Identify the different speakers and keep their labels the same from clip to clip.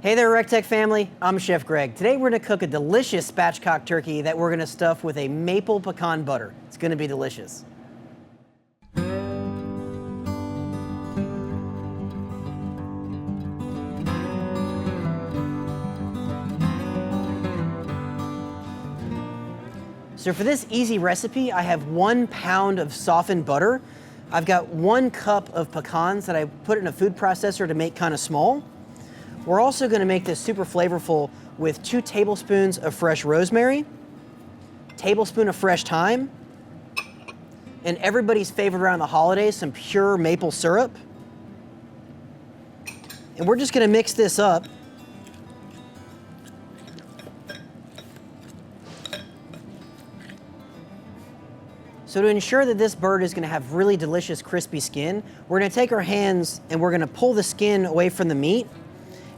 Speaker 1: Hey there, RecTech family. I'm Chef Greg. Today we're gonna cook a delicious spatchcock turkey that we're gonna stuff with a maple pecan butter. It's gonna be delicious. So for this easy recipe, I have 1 pound of softened butter. I've got 1 cup of pecans that I put in a food processor to make kind of small. We're also gonna make this super flavorful with 2 tablespoons of fresh rosemary, tablespoon of fresh thyme, and everybody's favorite around the holidays, some pure maple syrup. And we're just gonna mix this up. So to ensure that this bird is gonna have really delicious crispy skin, we're gonna take our hands and we're gonna pull the skin away from the meat.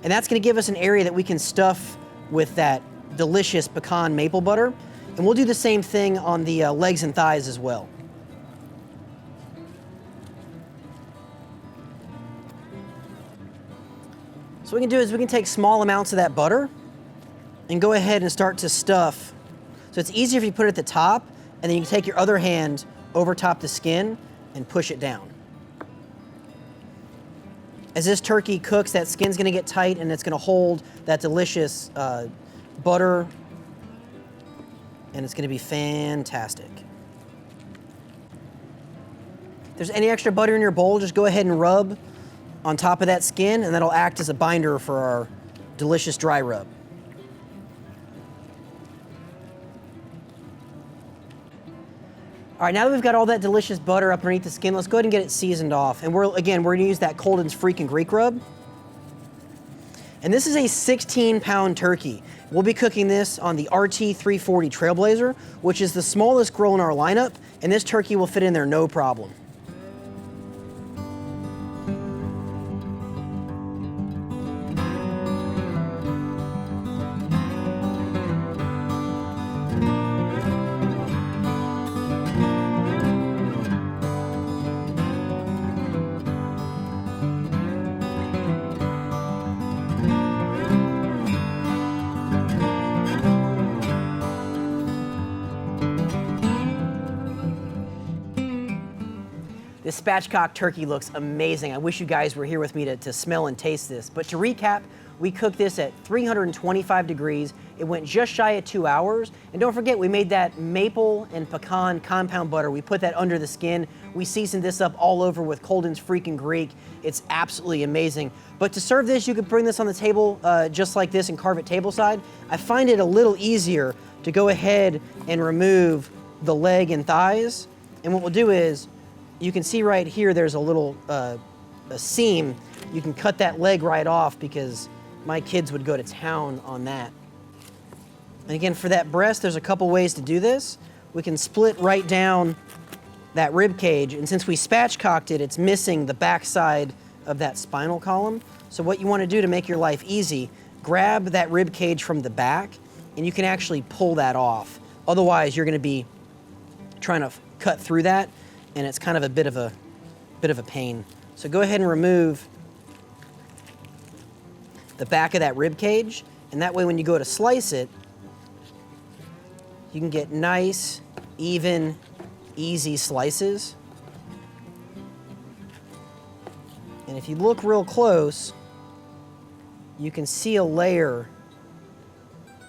Speaker 1: And that's gonna give us an area that we can stuff with that delicious pecan maple butter. And we'll do the same thing on the legs and thighs as well. So what we can do is we can take small amounts of that butter and go ahead and start to stuff. So it's easier if you put it at the top, and then you can take your other hand over top the skin and push it down. As this turkey cooks, that skin's gonna get tight and it's gonna hold that delicious butter, and it's gonna be fantastic. If there's any extra butter in your bowl, just go ahead and rub on top of that skin, and that'll act as a binder for our delicious dry rub. All right, now that we've got all that delicious butter up underneath the skin, let's go ahead and get it seasoned off. And we're gonna use that COLDEN'S Freakin Greek rub. And this is a 16-pound turkey. We'll be cooking this on the RT 340 Trailblazer, which is the smallest grill in our lineup, and this turkey will fit in there no problem. This spatchcock turkey looks amazing. I wish you guys were here with me to smell and taste this. But to recap, we cooked this at 325 degrees. It went just shy of 2 hours. And don't forget, we made that maple and pecan compound butter. We put that under the skin. We seasoned this up all over with COLDEN'S Freakin Greek. It's absolutely amazing. But to serve this, you could bring this on the table just like this and carve it tableside. I find it a little easier to go ahead and remove the leg and thighs. And what we'll do is, you can see right here, there's a little a seam. You can cut that leg right off because my kids would go to town on that. And again, for that breast, there's a couple ways to do this. We can split right down that rib cage, and since we spatchcocked it, it's missing the backside of that spinal column. So what you want to do to make your life easy, grab that rib cage from the back, and you can actually pull that off. Otherwise, you're going to be trying to cut through that, and it's kind of a bit of a pain. So go ahead and remove the back of that rib cage, and that way when you go to slice it, you can get nice, even, easy slices. And if you look real close, you can see a layer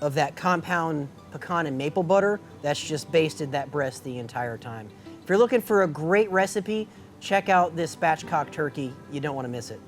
Speaker 1: of that compound pecan and maple butter that's just basted that breast the entire time. If you're looking for a great recipe, check out this spatchcock turkey. You don't want to miss it.